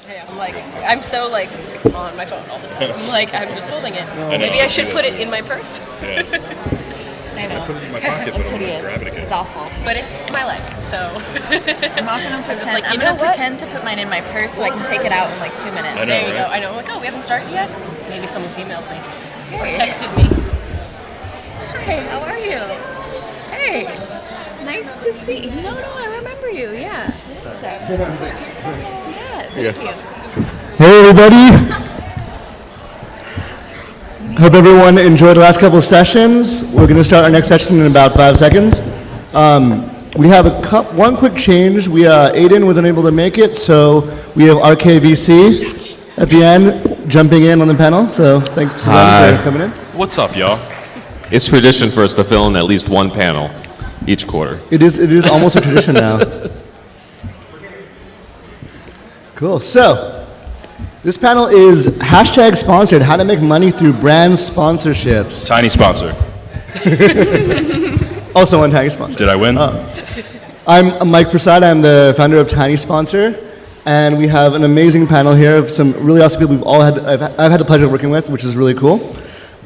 I'm like, I'm so like on my phone all the time. I'm just holding it. Maybe I should put it in my purse. Yeah. I know. I put it in my pocket, but It's I don't hideous. grab it again. It's awful. But it's my life, so. I'm not gonna pretend. like, you I'm know gonna what? pretend to put mine in my purse so I can take it out in like 2 minutes. I know, There you go. right? I know. I'm like, oh, we haven't started yet? Maybe someone's emailed me. Or Hey. texted me. Hey, how are you? Hey, nice to see you. No, I remember you. Yeah. So, yeah, thank you. Hey everybody! Hope everyone enjoyed the last couple of sessions. We're going to start our next session in about 5 seconds. We have one quick change. Aiden was unable to make it, so we have RKVC at the end jumping in on the panel. So thanks to them for coming in. What's up, y'all? It's tradition for us to fill in at least one panel each quarter. It is almost a tradition now. Cool. So this panel is hashtag sponsored, how to make money through brand sponsorships. Tiny sponsor. Also one Tiny Sponsor. Did I win? I'm Mike Prasad. I'm the founder of Tiny Sponsor, and we have an amazing panel here of some really awesome people I've had the pleasure of working with, which is really cool.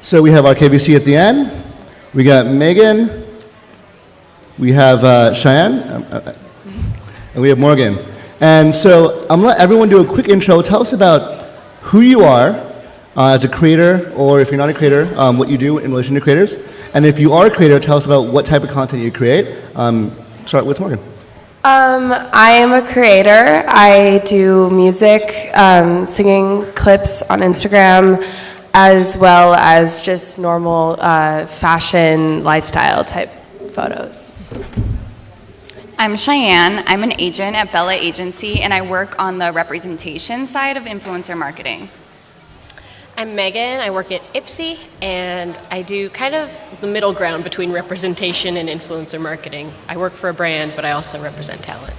So we have our KVC at the end. We got Megan. We have Cheyenne, and we have Morgan. And so I'm gonna let everyone do a quick intro. Tell us about who you are as a creator, or if you're not a creator, what you do in relation to creators. And if you are a creator, tell us about what type of content you create. Start with Morgan. I am a creator. I do music, singing clips on Instagram, as well as just normal fashion, lifestyle type photos. I'm Cheyenne. I'm an agent at Bella Agency, and I work on the representation side of influencer marketing. I'm Megan. I work at Ipsy, and I do kind of the middle ground between representation and influencer marketing. I work for a brand, but I also represent talent.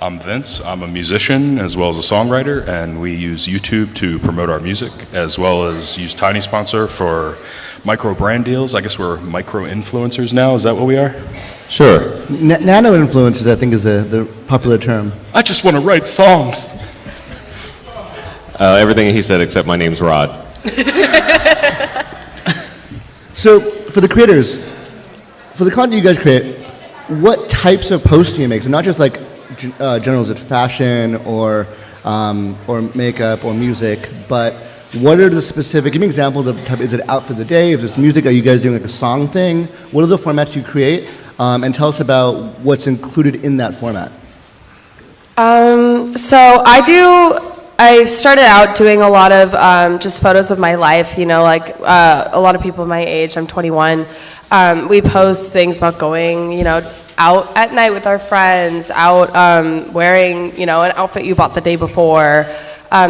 I'm Vince. I'm a musician as well as a songwriter, and we use YouTube to promote our music, as well as use Tiny Sponsor for micro brand deals. I guess we're micro influencers now. Is that what we are? Sure. Nano influencers, I think, is the popular term. I just want to write songs. Everything he said except my name's Rod. So for the creators, for the content you guys create, what types of posts do you make? So not just like general, is it fashion or makeup or music, but what are the specific, give me examples of type, is it out for the day? If it's music, are you guys doing like a song thing? What are the formats you create? And tell us about what's included in that format. I started out doing a lot of just photos of my life, a lot of people my age, I'm 21, we post things about going, out at night with our friends, out wearing, an outfit you bought the day before,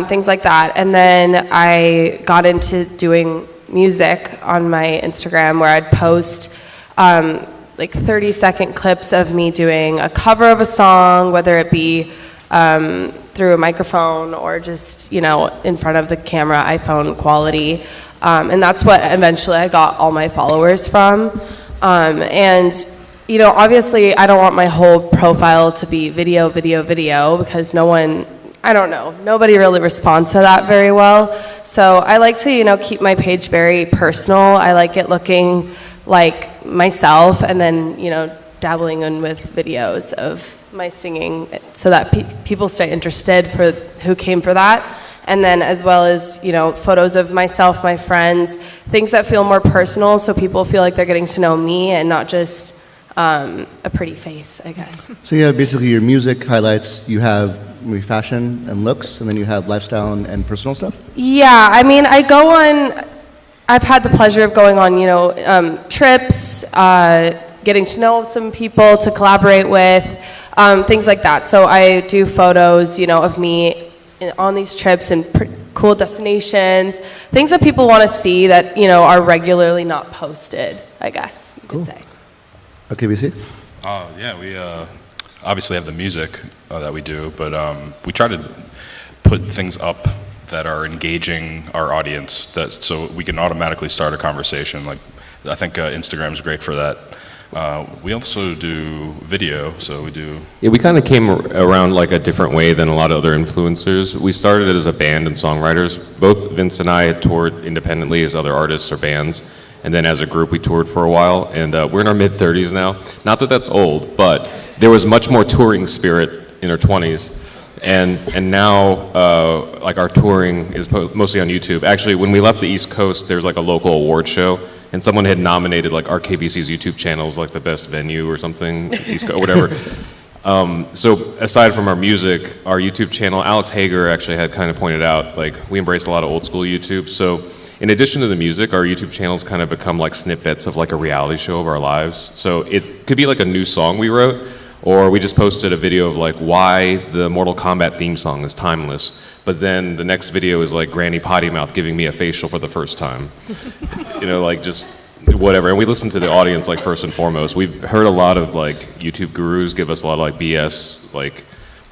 things like that. And then I got into doing music on my Instagram where I'd post like 30-second clips of me doing a cover of a song, whether it be through a microphone or just, in front of the camera, iPhone quality. And that's what eventually I got all my followers from. Obviously I don't want my whole profile to be video, because nobody really responds to that very well. So I like to, keep my page very personal. I like it looking like myself, and then, dabbling in with videos of my singing so that people stay interested for who came for that. And then as well as, photos of myself, my friends, things that feel more personal so people feel like they're getting to know me and not just a pretty face, I guess. So you have basically your music highlights, you have maybe fashion and looks, and then you have lifestyle and personal stuff? Yeah, I've had the pleasure of going on, trips, getting to know some people to collaborate with, things like that. So I do photos, of me on these trips and cool destinations, things that people want to see that, are regularly not posted, I guess you could say. Okay, BC? Yeah, we obviously have the music that we do, but we try to put things up that are engaging our audience, so we can automatically start a conversation. Like, I think Instagram's great for that. We also do video, so we do. Yeah, we kind of came around like a different way than a lot of other influencers. We started as a band and songwriters. Both Vince and I had toured independently as other artists or bands, and then as a group we toured for a while, and we're in our mid-30s now. Not that that's old, but there was much more touring spirit in our 20s. And now, like our touring is mostly on YouTube. Actually, when we left the East Coast, there was like a local award show, and someone had nominated like RKBC's YouTube channel as like the best venue or something, East Coast, whatever. So aside from our music, our YouTube channel, Alex Hager actually had kind of pointed out, like we embrace a lot of old school YouTube. So in addition to the music, our YouTube channels kind of become like snippets of like a reality show of our lives. So it could be like a new song we wrote, or we just posted a video of like why the Mortal Kombat theme song is timeless. But then the next video is like Granny Potty Mouth giving me a facial for the first time. You know, like just whatever. And we listen to the audience like first and foremost. We've heard a lot of like YouTube gurus give us a lot of like BS, like,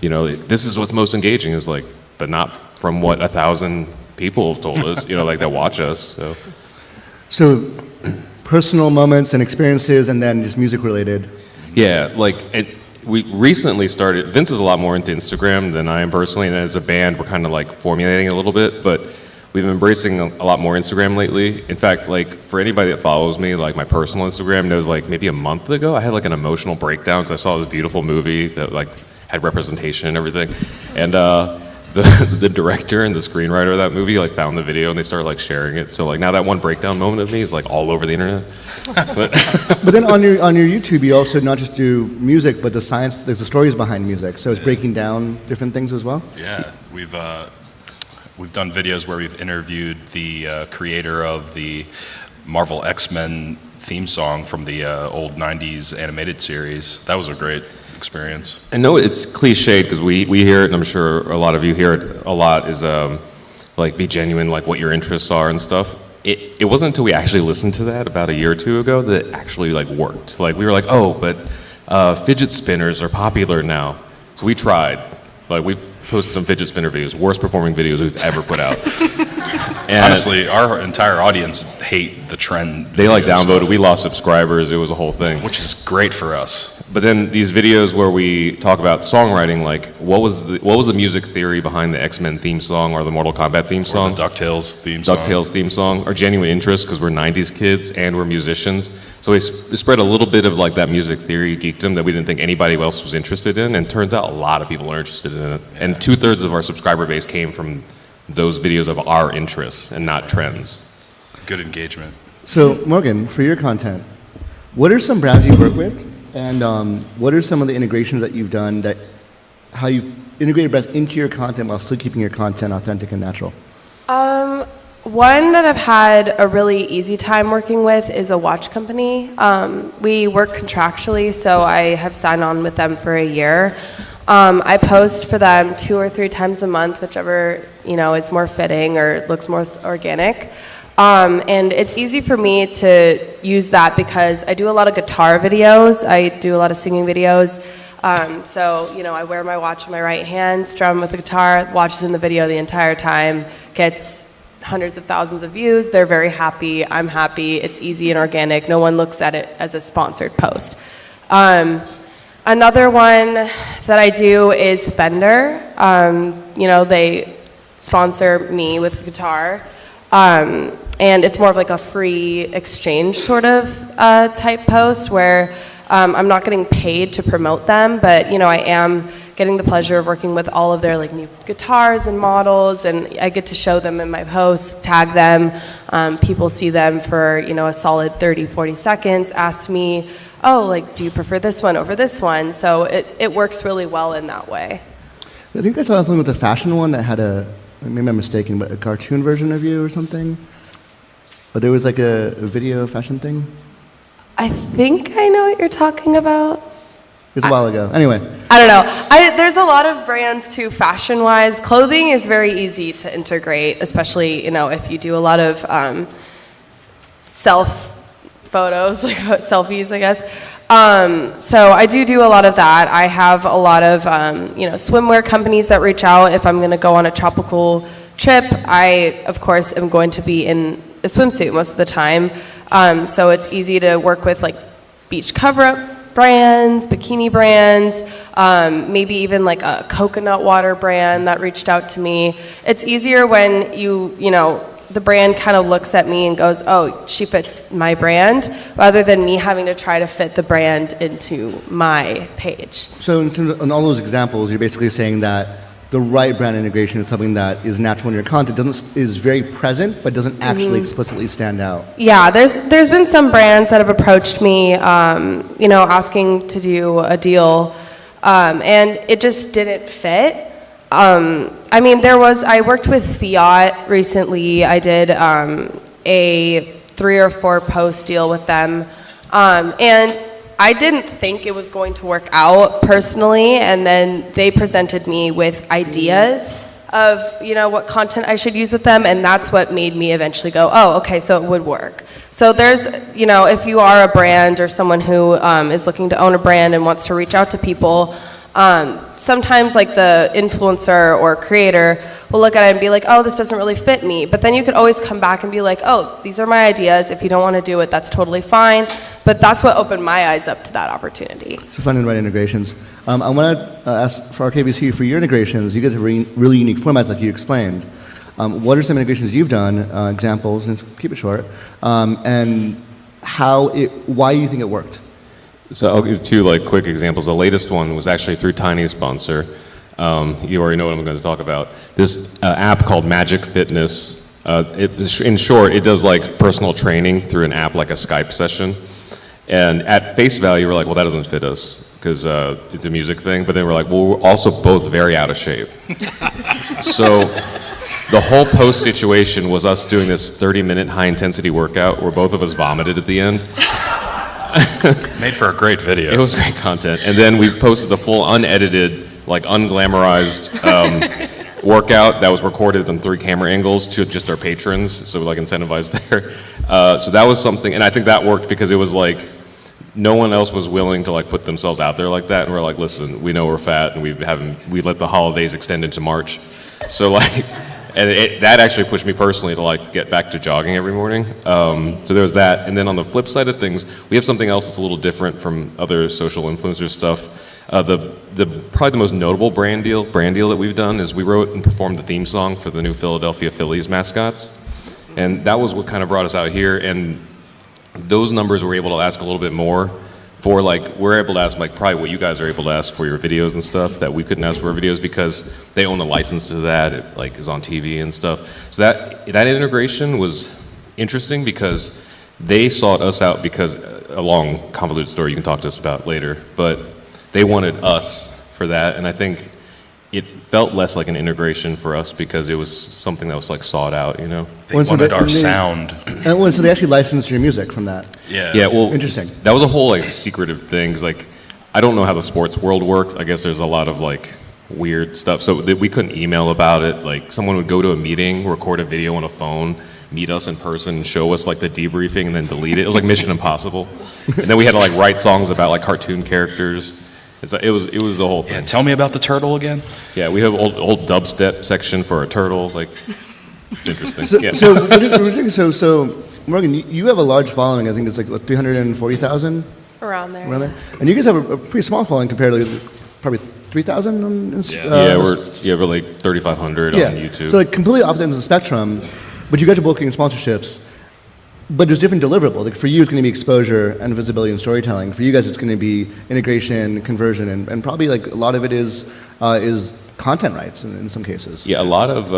you know, this is what's most engaging is like, but not from what 1,000 people have told us, you know, like that watch us. So personal moments and experiences and then just music related. Yeah, like we recently started, Vince is a lot more into Instagram than I am personally, and as a band, we're kind of like formulating a little bit, but we've been embracing a lot more Instagram lately. In fact, like for anybody that follows me, like my personal Instagram knows like maybe a month ago, I had like an emotional breakdown because I saw this beautiful movie that like had representation and everything. And the director and the screenwriter of that movie like found the video and they started like sharing it. So like now that one breakdown moment of me is like all over the internet. But then on your YouTube, you also not just do music, but the science, there's the stories behind music. So it's breaking down different things as well. Yeah, we've done videos where we've interviewed the creator of the Marvel X-Men theme song from the old '90s animated series. That was a great experience. I know it's cliched because we hear it, and I'm sure a lot of you hear it a lot, is like be genuine, like what your interests are and stuff. It wasn't until we actually listened to that about a year or two ago that it actually like worked. Like we were like, oh, but fidget spinners are popular now. So we tried. Like we posted some fidget spinner videos, worst performing videos we've ever put out. And honestly, our entire audience hate the trend. They like downvoted. Stuff. We lost subscribers. It was a whole thing. Which is great for us. But then these videos where we talk about songwriting, like what was the music theory behind the X-Men theme song or the Mortal Kombat theme song? Or the DuckTales theme song. DuckTales theme song. Our genuine interest because we're 90s kids and we're musicians. So we spread a little bit of like that music theory geekdom that we didn't think anybody else was interested in. And turns out a lot of people are interested in it. And 2/3 of our subscriber base came from those videos of our interests and not trends. Good engagement. So Morgan, for your content, what are some brands you work with? And what are some of the integrations that you've done that how you've integrated brands into your content while still keeping your content authentic and natural? One that I've had a really easy time working with is a watch company. We work contractually, so I have signed on with them for a year. I post for them 2 or 3 times a month, whichever is more fitting or looks more organic. And it's easy for me to use that because I do a lot of guitar videos. I do a lot of singing videos. So I wear my watch in my right hand, strum with the guitar, watches in the video the entire time, gets hundreds of thousands of views. They're very happy. I'm happy. It's easy and organic. No one looks at it as a sponsored post. Another one that I do is Fender. They sponsor me with a guitar. And it's more of like a free exchange sort of type post where I'm not getting paid to promote them, but I am getting the pleasure of working with all of their like new guitars and models, and I get to show them in my posts, tag them. People see them for a solid 30-40 seconds, ask me, oh, like, do you prefer this one over this one? So it works really well in that way. I think I saw something with the fashion one that had maybe I'm mistaken, but a cartoon version of you or something? Or there was like a video fashion thing? I think I know what you're talking about. It was a while ago. Anyway. I don't know. There's a lot of brands too, fashion-wise. Clothing is very easy to integrate, especially, if you do a lot of self photos, like selfies, I guess. So I do a lot of that. I have a lot of, swimwear companies that reach out if I'm going to go on a tropical trip. I, of course, am going to be in a swimsuit most of the time. So it's easy to work with like beach cover-up brands, bikini brands, maybe even like a coconut water brand that reached out to me. It's easier when you know, the brand kind of looks at me and goes, oh, she fits my brand, rather than me having to try to fit the brand into my page. So in all those examples, you're basically saying that the right brand integration is something that is natural in your content, is very present, but doesn't actually explicitly stand out. Yeah, there's been some brands that have approached me, you know, asking to do a deal, and it just didn't fit. I mean, I worked with Fiat recently. I did a 3 or 4 post deal with them, and I didn't think it was going to work out personally, and then they presented me with ideas of, you know, what content I should use with them, and that's what made me eventually go, oh, okay, so it would work. So there's, you know, if you are a brand or someone who is looking to own a brand and wants to reach out to people, sometimes like the influencer or creator will look at it and be like, oh, this doesn't really fit me. But then you could always come back and be like, oh, these are my ideas. If you don't want to do it, that's totally fine. But that's what opened my eyes up to that opportunity. So finding the right integrations. I want to ask for RKVC, for your integrations, you guys have really unique formats like you explained. What are some integrations you've done, examples, and keep it short, and why you think it worked? So I'll give 2 like quick examples. The latest one was actually through Tiny Sponsor. You already know what I'm going to talk about. This app called Magic Fitness. In short, it does like personal training through an app like a Skype session. And at face value, we're like, well, that doesn't fit us because it's a music thing. But then we're like, well, we're also both very out of shape. So the whole post situation was us doing this 30-minute high-intensity workout where both of us vomited at the end. Made for a great video. It was great content. And then we posted the full unedited, like unglamorized workout that was recorded on 3 camera angles to just our patrons, so we like incentivized there. So that was something, and I think that worked because it was like no one else was willing to like put themselves out there like that, and we're like, listen, we know we're fat, and we let the holidays extend into March, so like. And that actually pushed me personally to like get back to jogging every morning. So there was that. And then on the flip side of things, we have something else that's a little different from other social influencer stuff. Probably the most notable brand deal that we've done is we wrote and performed the theme song for the new Philadelphia Phillies mascots. And that was what kind of brought us out here. And those numbers were able to ask a little bit more for like, we're able to ask like probably what you guys are able to ask for your videos and stuff that we couldn't ask for our videos because they own the license to that. It like is on TV and stuff. So that integration was interesting because they sought us out because a long convoluted story you can talk to us about later, but they wanted us for that. And I think it felt less like an integration for us because it was something that was like sought out, you know? They wanted our sound. So they actually licensed your music from that? Yeah, well, interesting. That was a whole like secretive thing. 'Cause, like, I don't know how the sports world works. I guess there's a lot of like weird stuff. So we couldn't email about it. Like someone would go to a meeting, record a video on a phone, meet us in person, show us like the debriefing, and then delete it. It was like Mission Impossible. And then we had to like write songs about like cartoon characters. It was the whole thing. Yeah, tell me about the turtle again. Yeah, we have old dubstep section for a turtle. Like, it's interesting. So Morgan, you have a large following. I think it's like 340,000 Around there. And you guys have a pretty small following compared to probably 3,000. We're like 3,500 on YouTube. So like completely opposite ends of the spectrum, but you guys are both getting sponsorships. But there's different deliverables. Like for you, it's going to be exposure and visibility and storytelling. For you guys, it's going to be integration, conversion, and probably like a lot of it is content rights in some cases. Yeah, a lot of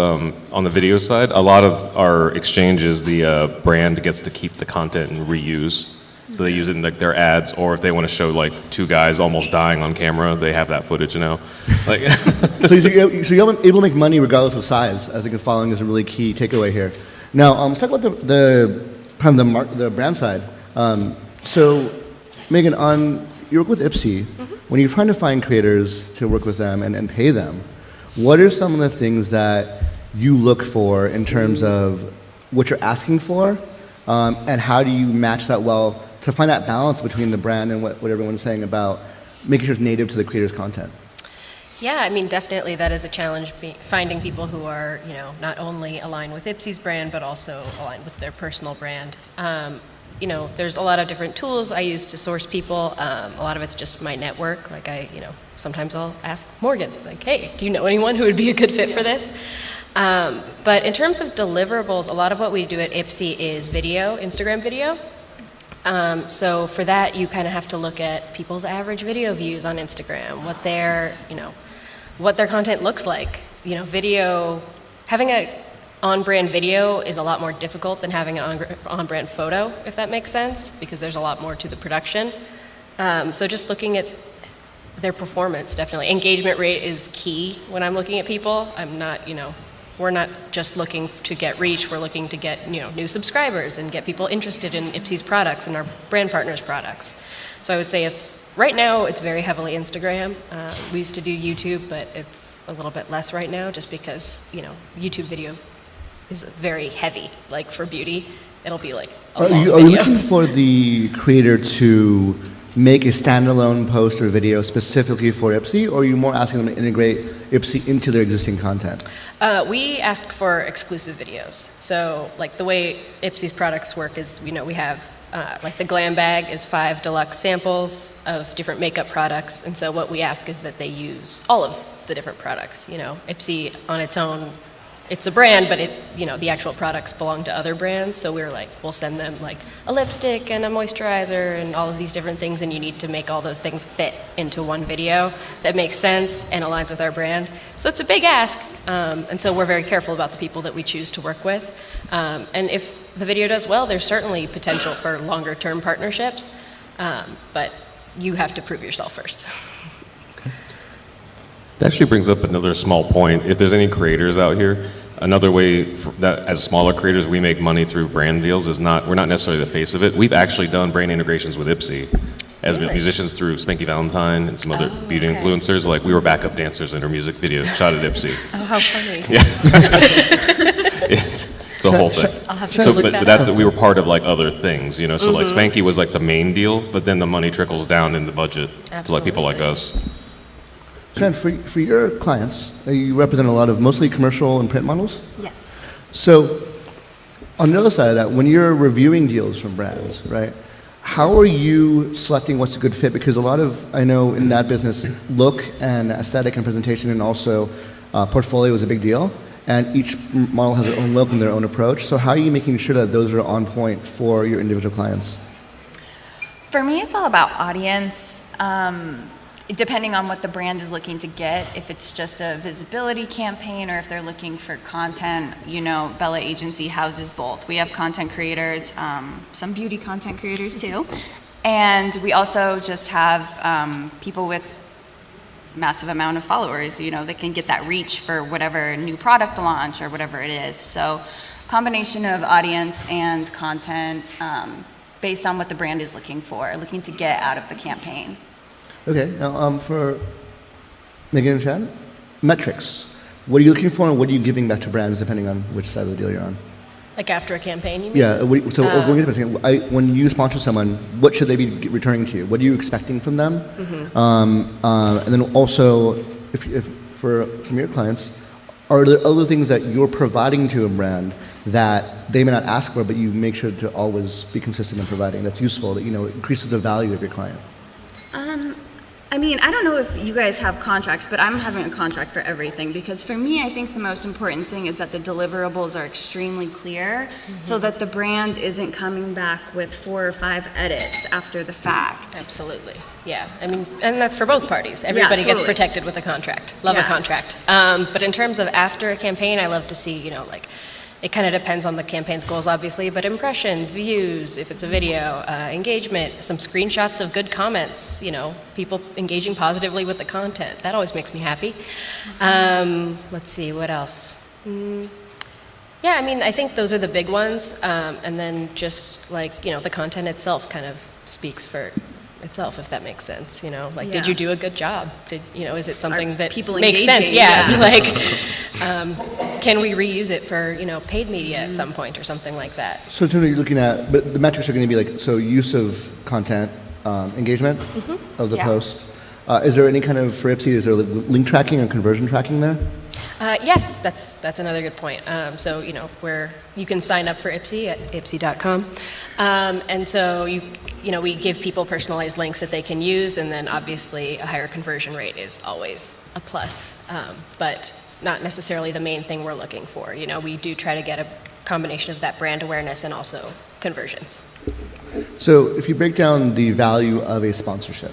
on the video side, a lot of our exchanges, the brand gets to keep the content and reuse. So they use it in like their ads, or if they want to show like 2 guys almost dying on camera, they have that footage, you know. Like so you're able to make money regardless of size. I think the following is a really key takeaway here. Now, let's talk about the brand side. So, Megan, you work with Ipsy. When you're trying to find creators to work with them and pay them, what are some of the things that you look for in terms of what you're asking for, and how do you match that well to find that balance between the brand and what everyone's saying about making sure it's native to the creator's content? Yeah, I mean, definitely that is a challenge, finding people who are, not only aligned with Ipsy's brand, but also aligned with their personal brand. there's a lot of different tools I use to source people. A lot of it's just my network. Like sometimes I'll ask Morgan, like, hey, do you know anyone who would be a good fit for this? But in terms of deliverables, a lot of what we do at Ipsy is video, Instagram video. So for that, you kind of have to look at people's average video views on Instagram, what their content looks like. Video, having a on-brand video is a lot more difficult than having an on-brand photo, if that makes sense, because there's a lot more to the production. So just looking at their performance, definitely. Engagement rate is key when I'm looking at people. We're not just looking to get reach, we're looking to get new subscribers and get people interested in Ipsy's products and our brand partners' products. So I would say right now it's very heavily Instagram. We used to do YouTube, but it's a little bit less right now just because, YouTube video is very heavy. Like for beauty, it'll be like a long video. Are you looking for the creator to make a standalone post or video specifically for Ipsy, or are you more asking them to integrate Ipsy into their existing content? We ask for exclusive videos. So like the way Ipsy's products work is, we have like the Glam Bag is 5 deluxe samples of different makeup products, and so what we ask is that they use all of the different products. Ipsy on its own, it's a brand, but the actual products belong to other brands. So we'll send them like a lipstick and a moisturizer and all of these different things, and you need to make all those things fit into one video that makes sense and aligns with our brand. So it's a big ask, and so we're very careful about the people that we choose to work with. And if the video does well, there's certainly potential for longer term partnerships, but you have to prove yourself first. That actually brings up another small point. If there's any creators out here, another way that as smaller creators we make money through brand deals is we're not necessarily the face of it. We've actually done brand integrations with Ipsy as musicians through Spanky Valentine and some other beauty influencers. Like we were backup dancers in her music videos shot at Ipsy. Oh, how funny. Yeah. It's a whole thing. I'll have to look that up. We were part of like other things, so like Spanky was like the main deal, but then the money trickles down in the budget to like people like us. Jen, for your clients, you represent a lot of mostly commercial and print models? Yes. So on the other side of that, when you're reviewing deals from brands, right, how are you selecting what's a good fit? Because a lot of, I know in that business, look and aesthetic and presentation and also portfolio is a big deal. And each model has their own look and their own approach. So how are you making sure that those are on point for your individual clients? For me, it's all about audience. Depending on what the brand is looking to get, if it's just a visibility campaign or if they're looking for content, Bella Agency houses both. We have content creators, some beauty content creators too, and we also just have people with massive amount of followers, that can get that reach for whatever new product launch or whatever it is. So combination of audience and content based on what the brand is looking to get out of the campaign. Okay, now for Megan and Chad, metrics. What are you looking for and what are you giving back to brands depending on which side of the deal you're on? Like after a campaign, you mean? Yeah, going into it, when you sponsor someone, what should they be returning to you? What are you expecting from them? And then also, if for some of your clients, are there other things that you're providing to a brand that they may not ask for, but you make sure to always be consistent in providing that's useful, that increases the value of your client? I don't know if you guys have contracts, but I'm having a contract for everything because for me, I think the most important thing is that the deliverables are extremely clear so that the brand isn't coming back with 4 or 5 edits after the fact. Absolutely. Yeah. And that's for both parties. Everybody gets protected with a contract. Love a contract. But in terms of after a campaign, I love to see, it kind of depends on the campaign's goals, obviously, but impressions, views, if it's a video, engagement, some screenshots of good comments, people engaging positively with the content. That always makes me happy. Let's see, what else? I think those are the big ones. And then just the content itself kind of speaks for itself, if that makes sense. Did you do a good job? Is it something that people makes engaging? sense? Yeah. Can we reuse it for paid media at some point or something like that? So you're looking at, but the metrics are going to be use of content, engagement of the post. Is there any kind of, for Ipsy, is there link tracking and conversion tracking there? Yes, that's another good point. So where you can sign up for Ipsy at ipsy.com, and so we give people personalized links that they can use, and then obviously a higher conversion rate is always a plus, but not necessarily the main thing we're looking for. We do try to get a combination of that brand awareness and also conversions. So if you break down the value of a sponsorship,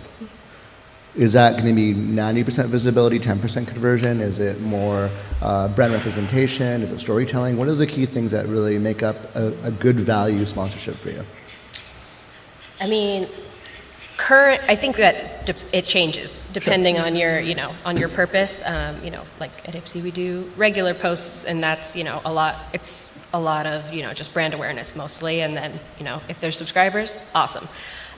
is that going to be 90% visibility, 10% conversion? Is it more brand representation? Is it storytelling? What are the key things that really make up a good value sponsorship for you? I mean, I think that it changes depending on your, on your purpose. Like at Ipsy, we do regular posts, and that's, a lot. It's a lot of, just brand awareness mostly, and then, if there's subscribers, awesome.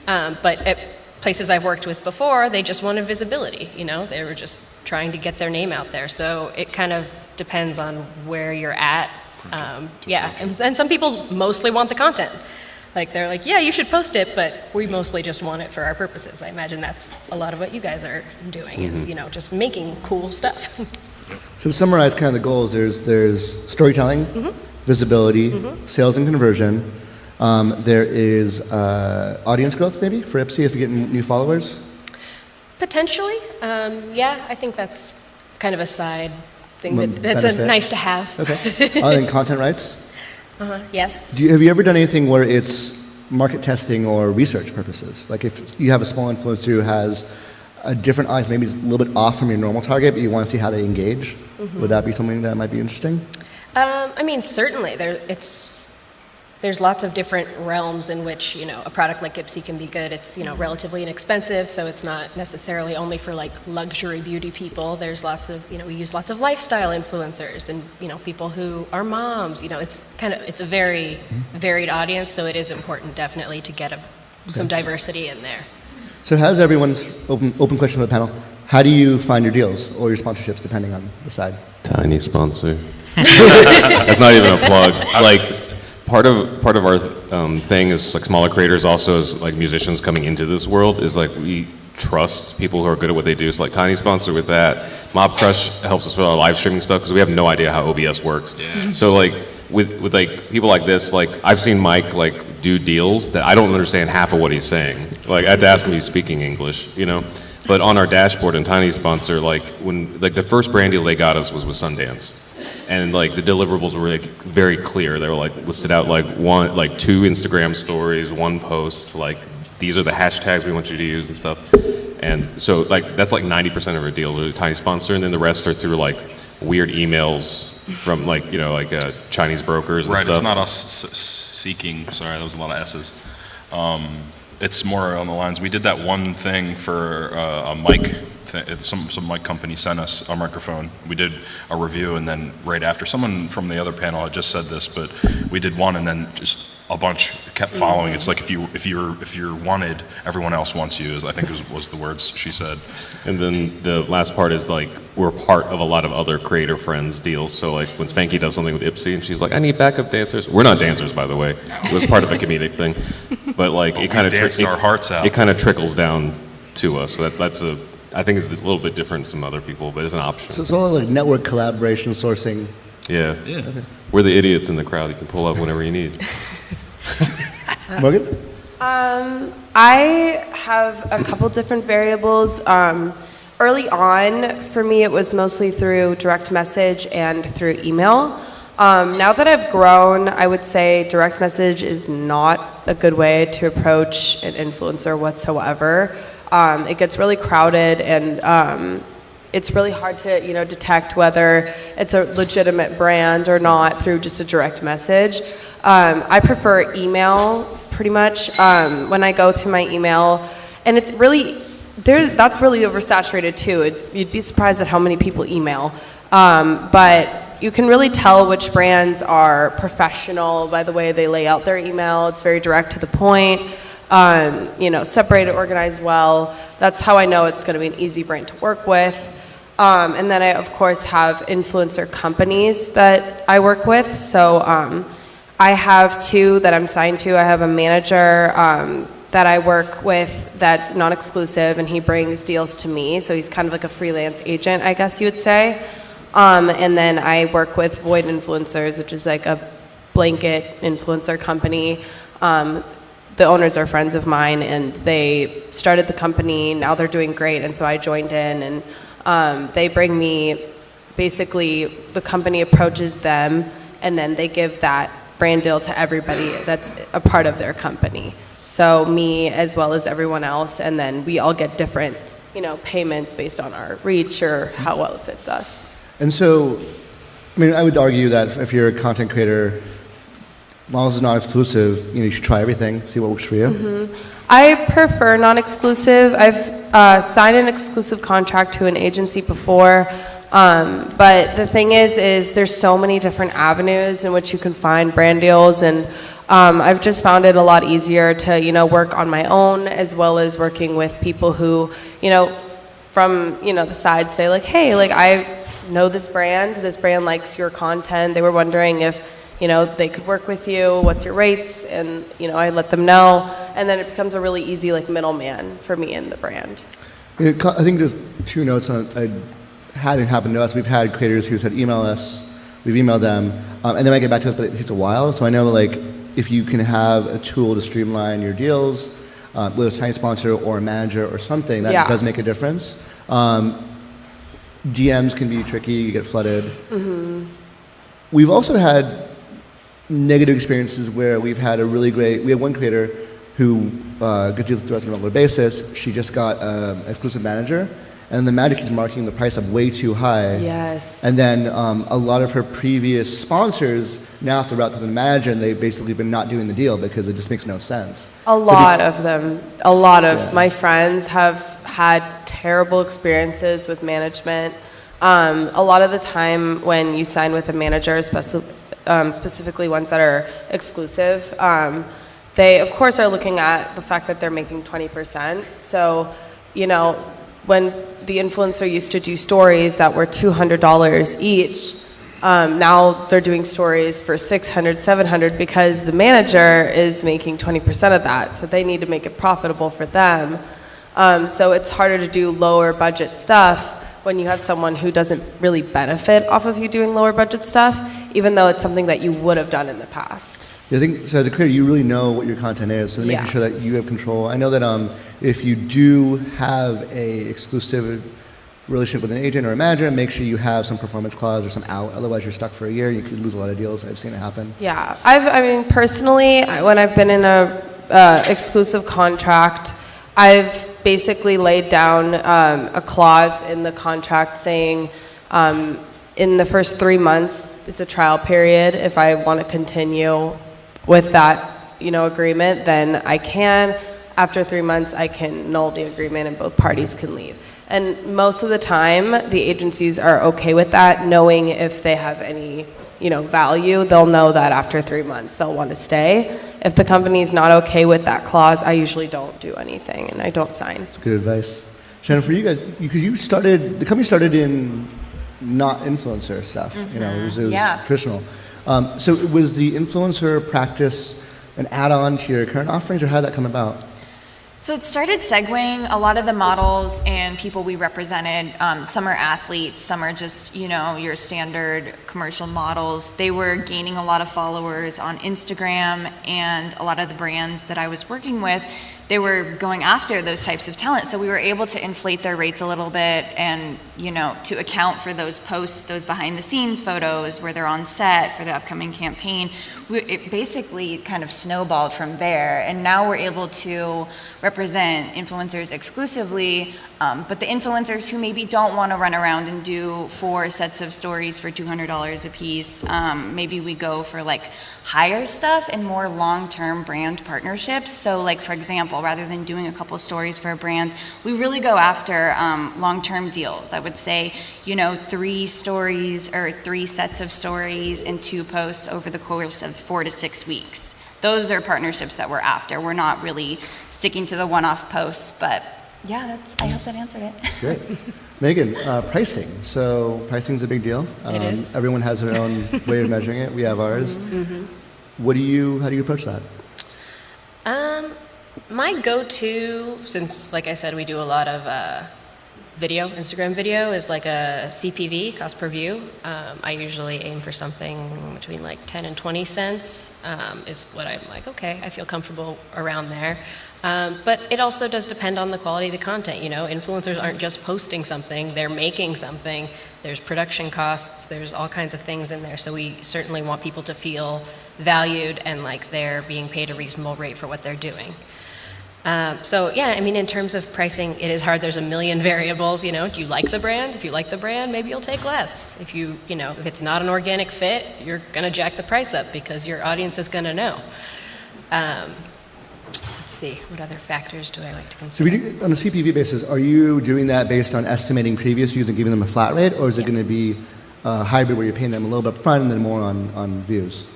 But at places I've worked with before, they just wanted visibility. They were just trying to get their name out there. So it kind of depends on where you're at. And some people mostly want the content. Like they're like, yeah, you should post it, but we mostly just want it for our purposes. I imagine that's a lot of what you guys are doing is, just making cool stuff. So to summarize kind of the goals, there's storytelling, visibility, sales and conversion. There is audience growth maybe for Ipsy if you're getting new followers? Potentially. I think that's kind of a side thing that's benefit. nice to have. Okay. Other than content rights? Yes. Have you ever done anything where it's market testing or research purposes? Like if you have a small influencer who has a different audience, maybe it's a little bit off from your normal target, but you want to see how they engage, would that be something that might be interesting? I mean, certainly. There's lots of different realms in which, a product like Ipsy can be good. It's, relatively inexpensive, so it's not necessarily only for like luxury beauty people. There's lots of, we use lots of lifestyle influencers and, people who are moms. It's a very varied audience, so it is important definitely to get some diversity in there. So how's everyone's open question for the panel? How do you find your deals or your sponsorships depending on the side? Tiny sponsor. That's not even a plug. Like, part of our thing is like smaller creators also as like musicians coming into this world is like we trust people who are good at what they do. So like Tiny sponsor with that. Mob Crush helps us with our live streaming stuff because we have no idea how OBS works. Yeah. So like with like people like this, like I've seen Mike like do deals that I don't understand half of what he's saying. Like I had to ask him if he's speaking English, But on our dashboard in Tiny sponsor, like when like the first brand deal they got us was with Sundance. And like the deliverables were like very clear. They were like listed out like 2 Instagram stories, 1 post, like these are the hashtags we want you to use and stuff. And so like that's like 90% of our deals are a Tiny sponsor, and then the rest are through like weird emails from like Chinese brokers and stuff. Right, it's not us seeking. Sorry, that was a lot of S's. It's more on the lines. We did that one thing for a mic. Some mic company sent us a microphone. We did a review, and then right after, someone from the other panel had just said this, but we did one, and then just a bunch kept following. It's like if you're wanted, everyone else wants you. I think was the words she said. And then the last part is like we're part of a lot of other creator friends deals. So like when Spanky does something with Ipsy, and she's like, I need backup dancers. We're not dancers, by the way. It was part of a comedic thing, but like it kind of danced our hearts out. It kind of trickles down to us. So that's I think it's a little bit different from some other people, but it's an option. So it's all like network collaboration, sourcing. Yeah. Okay. We're the idiots in the crowd. You can pull up whenever you need. Morgan? I have a couple different variables. Early on, for me, it was mostly through direct message and through email. Now that I've grown, I would say direct message is not a good way to approach an influencer whatsoever. It gets really crowded, and it's really hard to detect whether it's a legitimate brand or not through just a direct message. I prefer email pretty much when I go through my email, and it's really that's really oversaturated too. You'd be surprised at how many people email, but you can really tell which brands are professional by the way they lay out their email. It's very direct to the point. Separated, organized well. That's how I know it's going to be an easy brand to work with. And then I, of course, have influencer companies that I work with. So I have 2 that I'm signed to. I have a manager that I work with that's non-exclusive, and he brings deals to me. So he's kind of like a freelance agent, I guess you would say. And then I work with Void Influencers, which is like a blanket influencer company. The owners are friends of mine, and they started the company. Now they're doing great, and so I joined in, and they bring me, basically, the company approaches them, and then they give that brand deal to everybody that's a part of their company. So me as well as everyone else, and then we all get different, payments based on our reach or how well it fits us. And so, I mean, I would argue that if you're a content creator, as long as it's not exclusive, you should try everything, see what works for you. I prefer non-exclusive. I've signed an exclusive contract to an agency before, but the thing is there's so many different avenues in which you can find brand deals, and I've just found it a lot easier to, work on my own, as well as working with people who, from, the side say like, hey, like I know this brand likes your content. They were wondering if, they could work with you, what's your rates? And, I let them know. And then it becomes a really easy like middleman for me and the brand. I think there's 2 notes on it. Hadn't happened to us. We've had creators who said email us, we've emailed them, and they might get back to us, but it takes a while. So I know like if you can have a tool to streamline your deals, whether it's a Tiny Sponsor or a manager or something, that does make a difference. DMs can be tricky, you get flooded. We've also had negative experiences where we have one creator who gets deals through us on a regular basis. She just got an exclusive manager, and the manager keeps marking the price up way too high. Yes. And then a lot of her previous sponsors now have to route to the manager, and they've basically been not doing the deal because it just makes no sense. A lot of my friends have had terrible experiences with management. A lot of the time when you sign with a manager, specifically ones that are exclusive, they of course are looking at the fact that they're making 20%. So, when the influencer used to do stories that were $200 each, now they're doing stories for $600, $700 because the manager is making 20% of that. So they need to make it profitable for them. So it's harder to do lower budget stuff when you have someone who doesn't really benefit off of you doing lower budget stuff, even though it's something that you would have done in the past. I think, so as a creator, you really know what your content is, so making sure that you have control. I know that if you do have a exclusive relationship with an agent or a manager, make sure you have some performance clause or some out, otherwise you're stuck for a year, you could lose a lot of deals. I've seen it happen. Yeah, personally, when I've been in a exclusive contract, I've basically laid down a clause in the contract saying in the first 3 months, it's a trial period. If I want to continue with that, agreement, then I can. After 3 months, I can null the agreement and both parties can leave. And most of the time, the agencies are okay with that, knowing if they have any, value, they'll know that after 3 months they'll want to stay. If the company's not okay with that clause, I usually don't do anything and I don't sign. That's good advice. Shannon, for you guys, because the company started in not influencer stuff, it was traditional. So was the influencer practice an add-on to your current offerings, or how did that come about? So it started segueing. A lot of the models and people we represented, some are athletes, some are just, your standard commercial models. They were gaining a lot of followers on Instagram, and a lot of the brands that I was working with, they were going after those types of talent. So we were able to inflate their rates a little bit and, to account for those posts, those behind the scenes photos where they're on set for the upcoming campaign. It basically kind of snowballed from there. And now we're able to represent influencers exclusively, but the influencers who maybe don't want to run around and do 4 sets of stories for $200 a piece, maybe we go for like higher stuff and more long-term brand partnerships. So like, for example, rather than doing a couple stories for a brand, we really go after long-term deals. I would say, 3 stories or 3 sets of stories and 2 posts over the course of 4 to 6 weeks. Those are partnerships that we're after. We're not really sticking to the one-off posts, but yeah, I hope that answered it. Great. Megan, pricing. So pricing's a big deal. It is. Everyone has their own way of measuring it. We have ours. Mm-hmm. How do you approach that? My go-to, since like I said, we do a lot of video, Instagram video is like a CPV, cost per view. I usually aim for something between like 10 and 20 cents is what I'm like, okay, I feel comfortable around there. But it also does depend on the quality of the content, you know. Influencers aren't just posting something, they're making something. There's production costs, there's all kinds of things in there. So we certainly want people to feel valued and like they're being paid a reasonable rate for what they're doing. So yeah, I mean, in terms of pricing, it is hard. There's a million variables, you know. Do you like the brand? If you like the brand, maybe you'll take less. If if it's not an organic fit, you're gonna jack the price up because your audience is gonna know. Let's see, what other factors do I like to So consider? on a CPV basis, are you doing that based on estimating previous views and giving them a flat rate, or is it going to be a hybrid where you're paying them a little bit up front and then more on views?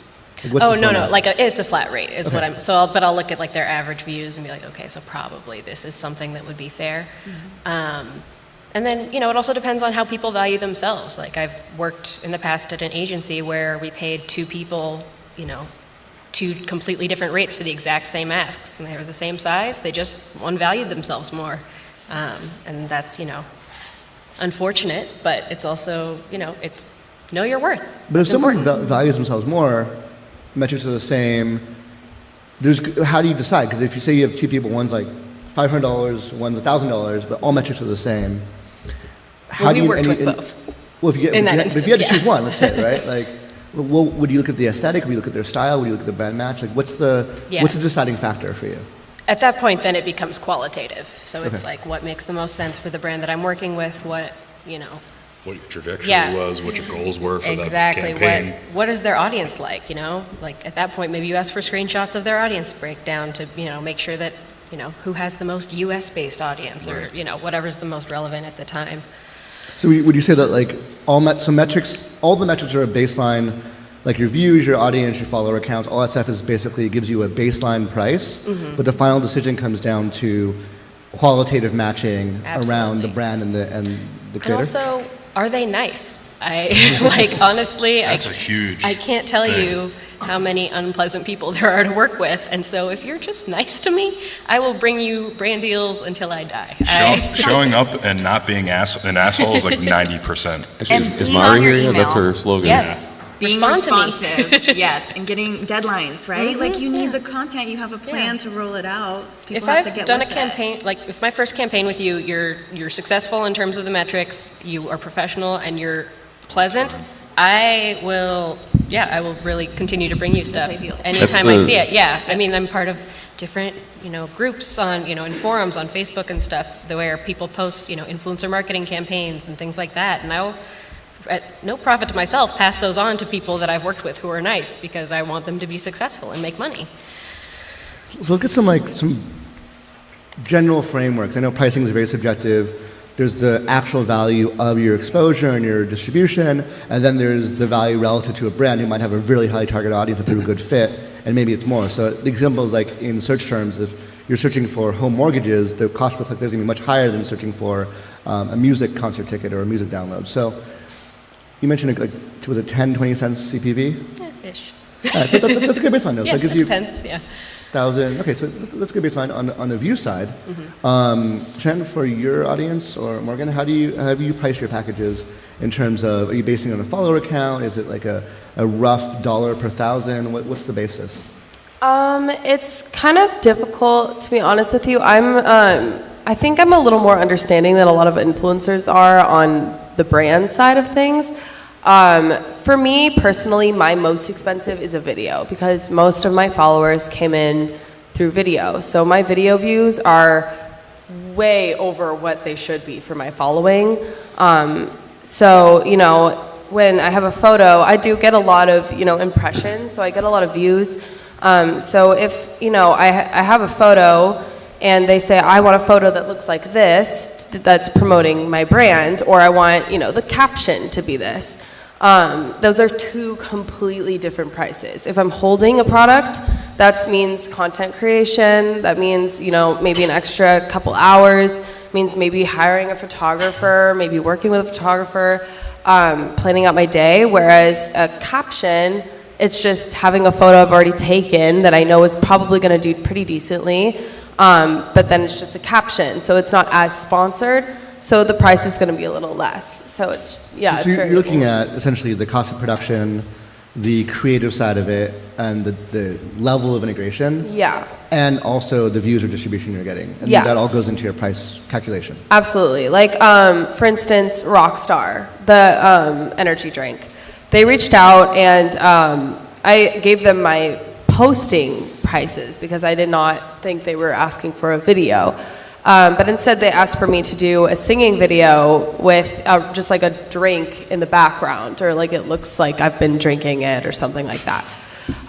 Like, what's Oh, the no, format? like it's a flat rate is what Okay. but I'll look at like their average views and be like, okay, so probably this is something that would be fair. And then, it also depends on how people value themselves. Like I've worked in the past at an agency where we paid two people, two completely different rates for the exact same asks, and they were the same size. One valued themselves more. And that's, unfortunate, but it's also, it's know your worth. But if It's someone important. values themselves more, metrics are the same. How do you decide? Because if you say you have two people, one's like $500, one's $1,000, but all metrics are the same. Well, we worked with both. Well, if you In that if you had to instance, choose yeah. one, let's say, right? Like, well, would you look at the aesthetic? Would you look at their style? Would you look at the brand match? Like, what's the deciding factor for you? At that point, then it becomes qualitative. So it's Okay. like what makes the most sense for the brand that I'm working with, what What your trajectory Yeah. was, what your goals were for exactly that campaign. what is their audience like, Like at that point, maybe you ask for screenshots of their audience breakdown to, make sure that, who has the most US-based audience or, whatever's the most relevant at the time. So would you say that like all the metrics are a baseline, like your views, your audience, your follower counts, all that stuff is basically gives you a baseline price, Mm-hmm. but the final decision comes down to qualitative matching around the Absolutely. brand and the And creator? also, are they nice? Honestly, That's a huge I can't tell thing. you how many unpleasant people there are to work with. And so if you're just nice to me, I will bring you brand deals until I die. Showing up and not being an asshole is like 90%. Actually, And is being Mari on your here? That's email. her slogan. Yes. Being Respond to me. responsive, yes, and getting deadlines, right? Like you need the content, you have a plan to roll it out. People If have to I've get done a with it. campaign, like if my first campaign with you, you're successful in terms of the metrics, you are professional, and you're pleasant, I will really continue to bring you stuff ideal. anytime That's I the- see it. Yeah, I mean, I'm part of different, groups on, in forums on Facebook and stuff, where people post, influencer marketing campaigns and things like that, and I'll, at no profit to myself, pass those on to people that I've worked with who are nice because I want them to be successful and make money. So look at some general frameworks. I know pricing is very subjective. There's the actual value of your exposure and your distribution, and then there's the value relative to a brand who might have a really highly targeted audience that's a good fit, and maybe it's more. So the example is like in search terms, if you're searching for home mortgages, the cost per click is going to be much higher than searching for a music concert ticket or a music download. So you mentioned like, was it 10, 20 cents CPV? Yeah, ish. So that's a good baseline though. Yeah, So it gives it you depends, yeah. 1,000. Okay, so that's a good baseline on the view side. Chen, for your audience, or Morgan, how do you price your packages in terms of, are you basing it on a follower count? Is it like a rough dollar per thousand? What's the basis? It's kind of difficult, to be honest with you. I think I'm a little more understanding than a lot of influencers are on the brand side of things. For me personally, my most expensive is a video because most of my followers came in through video. So my video views are way over what they should be for my following. So, when I have a photo, I do get a lot of, impressions, so I get a lot of views. So if, I have a photo and they say, I want a photo that looks like this, that's promoting my brand, or I want, the caption to be this. Those are two completely different prices. If I'm holding a product, that means content creation, that means, maybe an extra couple hours, means maybe hiring a photographer, maybe working with a photographer, planning out my day, whereas a caption, it's just having a photo I've already taken that I know is probably going to do pretty decently, but then it's just a caption, so it's not as sponsored. So the price is going to be a little less. So it's, yeah, So it's you're very looking cool. at essentially the cost of production, the creative side of it, and the level of integration, Yeah. and also the views or distribution you're getting. And Yes. that all goes into your price calculation. Absolutely. Like, for instance, Rockstar, the energy drink. They reached out and I gave them my posting prices because I did not think they were asking for a video. But instead, they asked for me to do a singing video with just like a drink in the background, or like it looks like I've been drinking it or something like that.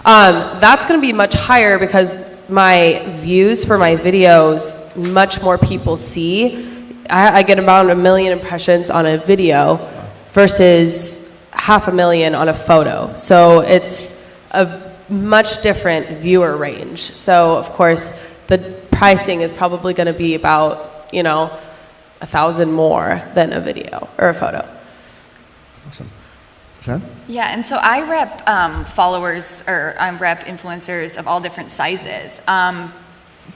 That's going to be much higher because my views for my videos, much more people see. I get about 1 million impressions on a video versus 500,000 on a photo. So it's a much different viewer range. So of course, the pricing is probably going to be about, 1,000 more than a video or a photo. Awesome. Sharon? Yeah, and so I rep followers, or I rep influencers of all different sizes.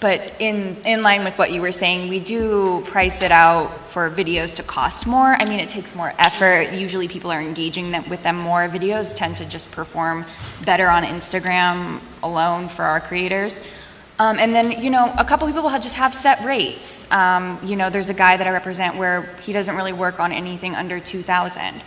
But in line with what you were saying, we do price it out for videos to cost more. I mean, it takes more effort. Usually people are engaging with them more. Videos tend to just perform better on Instagram alone for our creators. And then, a couple people will just have set rates. There's a guy that I represent where he doesn't really work on anything under 2,000.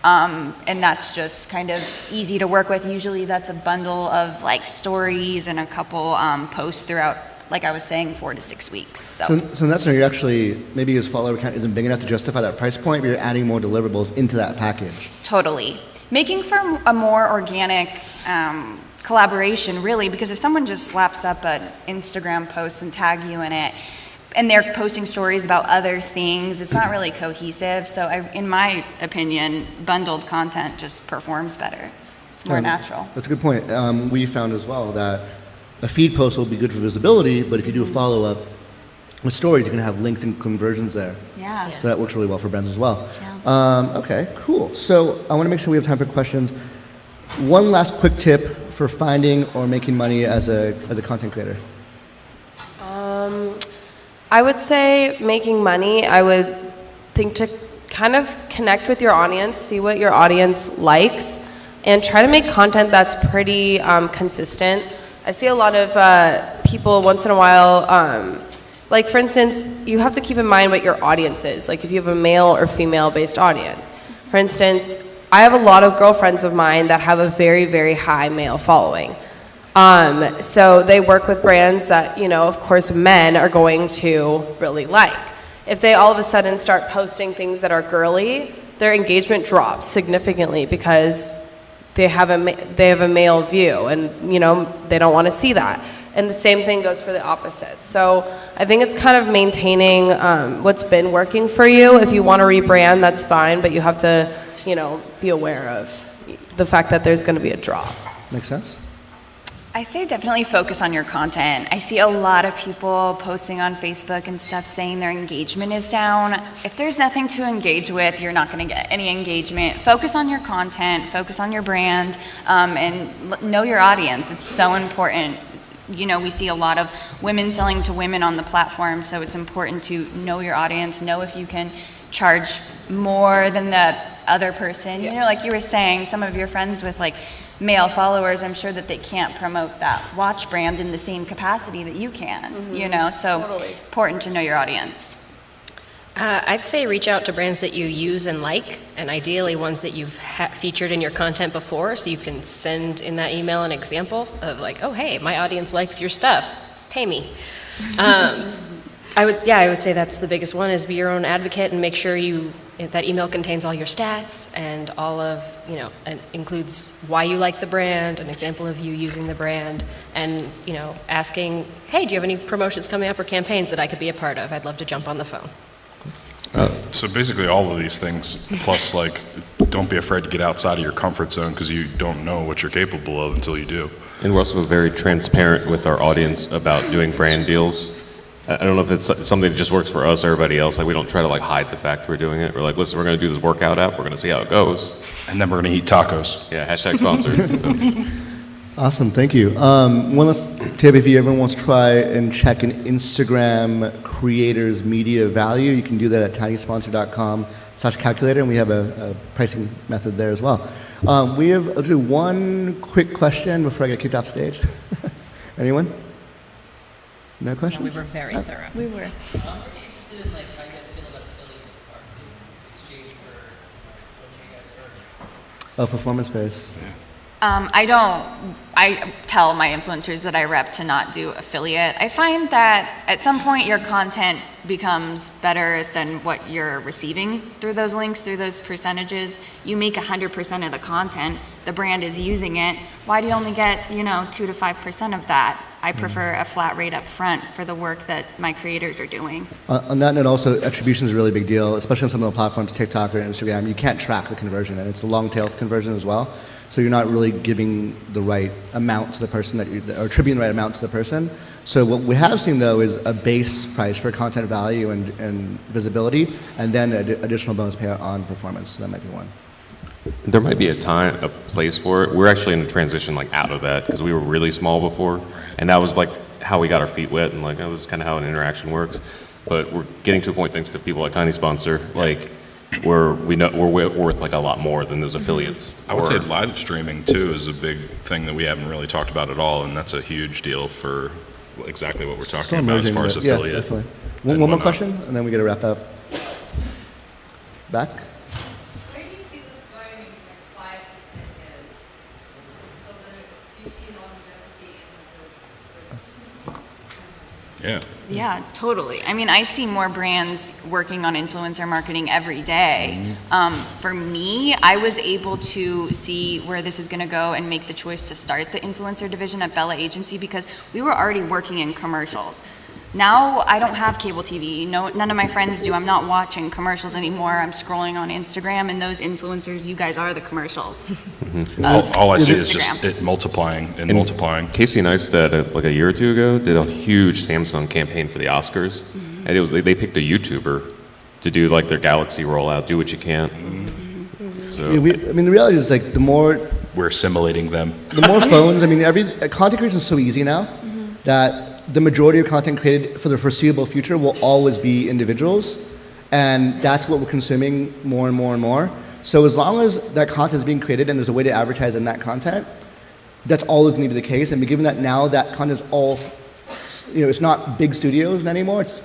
And that's just kind of easy to work with. Usually that's a bundle of like stories and a couple posts throughout, like I was saying, 4 to 6 weeks. So in that scenario, you're actually, maybe his follower count isn't big enough to justify that price point, but you're adding more deliverables into that package. Totally. Making for a more organic collaboration, really, because if someone just slaps up an Instagram post and tag you in it, and they're posting stories about other things, it's not really cohesive. So in my opinion, bundled content just performs better. It's more natural. That's a good point. We found as well that a feed post will be good for visibility, but if you do a follow-up with stories, you can have linked and conversions there. Yeah. So that works really well for brands as well. Yeah. Okay, cool. So I want to make sure we have time for questions. One last quick tip for finding or making money as a content creator. I would say making money, I would think to kind of connect with your audience, see what your audience likes, and try to make content that's pretty consistent. I see a lot of people once in a while, like for instance, you have to keep in mind what your audience is, like if you have a male or female based audience. For instance, I have a lot of girlfriends of mine that have a very, very high male following. So they work with brands that, of course, men are going to really like. If they all of a sudden start posting things that are girly, their engagement drops significantly because they have a male view, and they don't want to see that. And the same thing goes for the opposite. So I think it's kind of maintaining what's been working for you. If you want to rebrand, that's fine, but you have to, be aware of the fact that there's going to be a drop. Makes sense? I say definitely focus on your content. I see a lot of people posting on Facebook and stuff saying their engagement is down. If there's nothing to engage with, you're not going to get any engagement. Focus on your content, focus on your brand, and know your audience. It's so important. We see a lot of women selling to women on the platform, so it's important to know your audience, know if you can charge more than the other person. Like you were saying, some of your friends with like male followers, I'm sure that they can't promote that watch brand in the same capacity that you can, so Totally. important to know your audience. I'd say reach out to brands that you use and like, and ideally ones that you've featured in your content before, so you can send in that email an example of like, oh, hey, my audience likes your stuff, pay me. I would say that's the biggest one, is be your own advocate and make sure that email contains all your stats and all of, and includes why you like the brand, an example of you using the brand, and, asking, hey, do you have any promotions coming up or campaigns that I could be a part of? I'd love to jump on the phone. So basically all of these things, plus like, don't be afraid to get outside of your comfort zone because you don't know what you're capable of until you do. And we're also very transparent with our audience about doing brand deals. I don't know if it's something that just works for us or everybody else. Like, we don't try to hide the fact we're doing it. We're like, listen, we're going to do this workout app. We're going to see how it goes. And then we're going to eat tacos. Yeah, hashtag sponsored. Awesome, thank you. One last tip, if you ever want to try and check an Instagram creator's media value, you can do that at tinysponsor.com/calculator, and we have a pricing method there as well. I'll do one quick question before I get kicked off stage. Anyone? No questions? We were very thorough. We were. I'm pretty interested in like how you guys feel about affiliate marketing in exchange for what you guys earn. Oh, performance-based. I tell my influencers that I rep to not do affiliate. I find that at some point your content becomes better than what you're receiving through those links, through those percentages. You make 100% of the content, the brand is using it. Why do you only get, 2 to 5% of that? I prefer a flat rate up front for the work that my creators are doing. On that note, also, attribution is a really big deal, especially on some of the platforms, TikTok or Instagram. You can't track the conversion, and it's a long-tail conversion as well. So you're not really giving the right amount to the person or attributing the right amount to the person. So what we have seen, though, is a base price for content value and visibility, and then additional bonus payout on performance. So that might be one. There might be a place for it. We're actually in a transition out of that because we were really small before, and that was how we got our feet wet and this is kind of how an interaction works. But we're getting to a point, thanks to people like Tiny Sponsor, where we know we're worth a lot more than those affiliates. I would say live streaming too is a big thing that we haven't really talked about at all, and that's a huge deal for exactly what we're talking about as far as affiliate. Yeah, definitely. One more question, and then we get to wrap up. Back. Where do you see this going in 5 to 10 years? Is it still do you see longevity in this? Yeah. Yeah, totally. I mean, I see more brands working on influencer marketing every day. For me, I was able to see where this is going to go and make the choice to start the influencer division at Bella Agency because we were already working in commercials. Now I don't have cable TV. No, none of my friends do. I'm not watching commercials anymore. I'm scrolling on Instagram, and those influencers, you guys are the commercials. All I see is Instagram. just it multiplying and multiplying. Casey Neistat, a year or two ago, did a huge Samsung campaign for the Oscars, and they picked a YouTuber to do their Galaxy rollout. Do what you can. So Yeah, the reality is the more We're assimilating them. the more phones. Content creation is so easy now that the majority of content created for the foreseeable future will always be individuals, and that's what we're consuming more and more and more. So as long as that content is being created and there's a way to advertise in that content, that's always going to be the case. And given that now that content is all, it's not big studios anymore. It's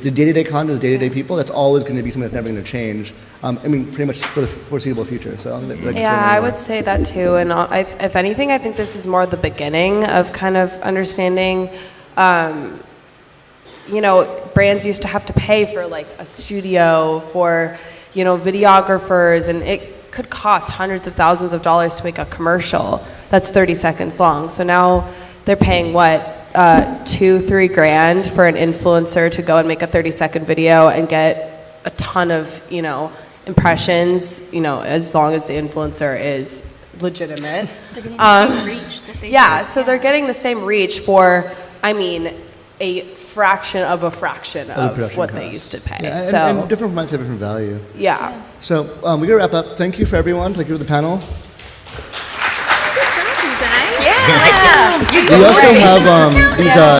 the day-to-day content, it's day-to-day people. That's always going to be something that's never going to change. Pretty much for the foreseeable future. So I would say that too. And if anything, I think this is more the beginning of kind of understanding. Brands used to have to pay for a studio, for videographers, and it could cost hundreds of thousands of dollars to make a commercial that's 30 seconds long. So now they're paying $2-3 grand for an influencer to go and make a 30-second video and get a ton of impressions, as long as the influencer is legitimate. They're getting the same reach that they So they're getting the same reach for, a fraction of a fraction of what they used to pay. Yeah, so and different formats have different value. yeah. So we got to wrap up. Thank you for everyone. Thank you to the panel. Good job, you guys. Yeah. We also have these